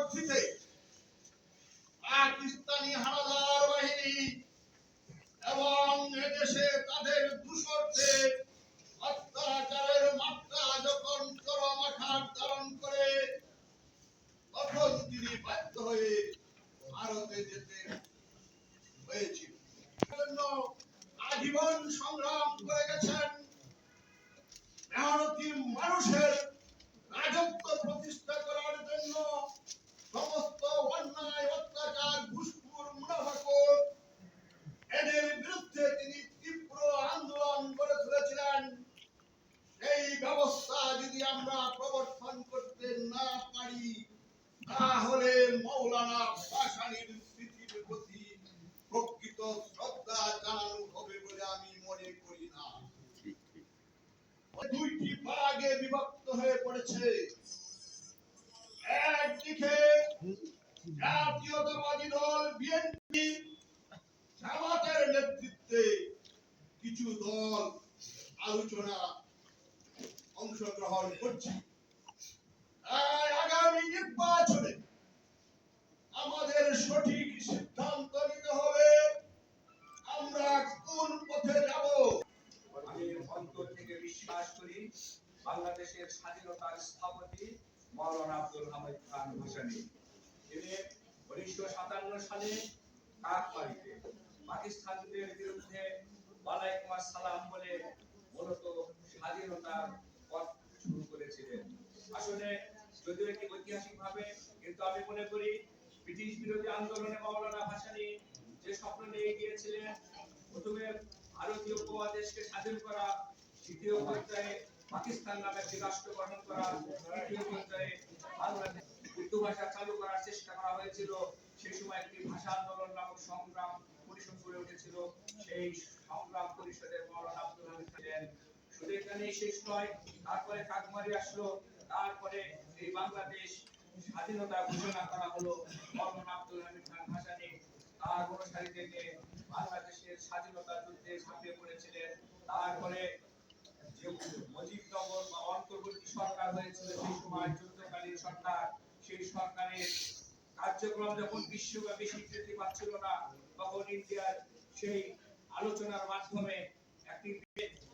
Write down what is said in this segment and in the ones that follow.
পরবর্তীতে পাকিস্তানি হানাদার বাহিনী এবং এদেশে তাদের দূষরদের অত্যাচারের মাত্রা যখন চরম আকার ধারণ করে, তখন তিনি বাধ্য হয়ে ভারতে যেতে হয়েছিল। আজীবন সংগ্রাম করে গেছেন। মেহনতি মানুষের রাজত্ব প্রতিষ্ঠা করার জন্য সমস্ত অন্যায়, অত্যাচার, ঘুষখোর, মুনাফাখোর এদের বিরুদ্ধে তিনি তীব্র আন্দোলন গড়ে তুলেছিলেন। এই ব্যবস্থা যদি আমরা প্রবর্তন করতে না পারি, তাহলে মৌলানা ভাসানীর স্মৃতির প্রতি প্রকৃত শ্রদ্ধা জানানো হবে বলে আমি মনে করি না। দুইটি ভাগে বিভক্ত হয়ে পড়েছে। একদিকে জাতীয়তাবাদী দল বিএনপি, জামাতের নেতৃত্বে কিছু দল আলোচনা অংশগ্রহণ করছে। আগামী নির্বাচনে আমাদের সঠিক সিদ্ধান্ত নিতে হবে আমরা কোন পথে যাব। আমি অন্তর থেকে বিশ্বাস করি বাংলাদেশের স্বাধীনতার স্থপতি মাওলানা আব্দুল হামিদ খান ভাসানী। তিনি 1957 সালে কাকমারিতে পাকিস্তানিদের বিরুদ্ধে ওয়ালাইকুম আসসালাম বলে মূলত স্বাধীনতার পথ শুরু করেছিলেন। আসলে যদিও এটি ঐতিহাসিকভাবে, কিন্তু আমি মনে করি ব্রিটিশ বিরোধী আন্দোলনে মাওলানা ভাসানী যে স্বপ্ন নিয়ে গিয়েছিলেন, প্রথমে ভারতীয় উপমহাদেশকে স্বাধীন করা, দ্বিতীয় পর্যায়ে পাকিস্তান নামে একটি রাষ্ট্র গঠন করা, তৃতীয় পর্যায়ে বাংলাদেশ উর্দু ভাষা চালু করার চেষ্টা করা হয়েছিল। সেই সময় একটি ভাষা আন্দোলন নামক সংগ্রাম পরিষদ গড়ে উঠেছিল। সেই সংগ্রাম পরিষদের মাওলানা আব্দুল হামিদ ছিলেন। শুধু এখানেই শেষ নয়, তারপরে কাকমারি আসলো, তারপরে এই বাংলাদেশ স্বাধীনতা ঘোষণা করা হলো। মাওলানা আব্দুল হামিদ খান ভাসানী তার অনুসারী থেকে বাংলাদেশের স্বাধীনতা যুদ্ধে ঝাঁপিয়ে পড়েছিলেন। তারপরে যে মুজিবনগর বা অন্তর্বর্তী সরকার হয়েছিল, সেই সময় যুদ্ধকালীন সরকার, সেই সরকারের কার্যক্রম যখন বিশ্বব্যাপী স্বীকৃতি পাচ্ছিল না, তখন ইন্ডিয়ার সেই আলোচনার মাধ্যমে একটি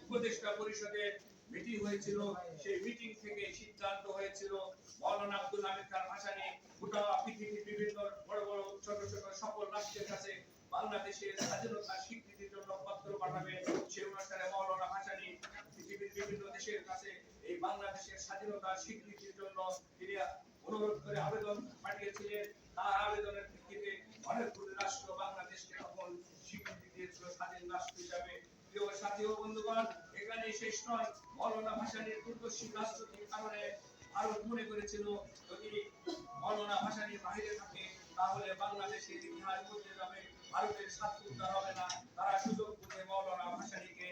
উপদেষ্টা পরিষদের মিটিং হয়েছিল। সেই মিটিং থেকে সিদ্ধান্ত হয়েছিল মাওলানা আব্দুল হামিদ খান ভাসানী গোটা পৃথিবীর বিভিন্ন বড় বড় ছোট ছোট সকল রাষ্ট্রের কাছে বাংলাদেশের স্বাধীনতা স্বীকৃতির জন্য পত্র পাঠাবে। সেই অনুসারে মাওলানা ভাসানী পৃথিবীর বিভিন্ন দেশের কাছে এই বাংলাদেশের স্বাধীনতা স্বীকৃতির জন্য তিনি অনুরোধ করে আবেদন পাঠিয়েছিলেন। তার আবেদনের ভিত্তিতে অনেকগুলো রাষ্ট্র বাংলাদেশকে তখন স্বীকৃতি দিয়েছিল স্বাধীন রাষ্ট্র হিসাবে। প্রিয় সাথী ও বন্ধুগণ, এখানে শেষ নয়। মাওলানা ভাসানীর দুর্দর্শী রাজনৈতিক কারণে ভারত মনে করেছিল যদি মাওলানা ভাসানী বাইরে থাকে, তাহলে বাংলাদেশের ইতিহাস বদলে যাবে, ভারতের স্বার্থ উদ্ধার হবে না। তারা সুযোগ বুঝে মাওলানা ভাসানীকে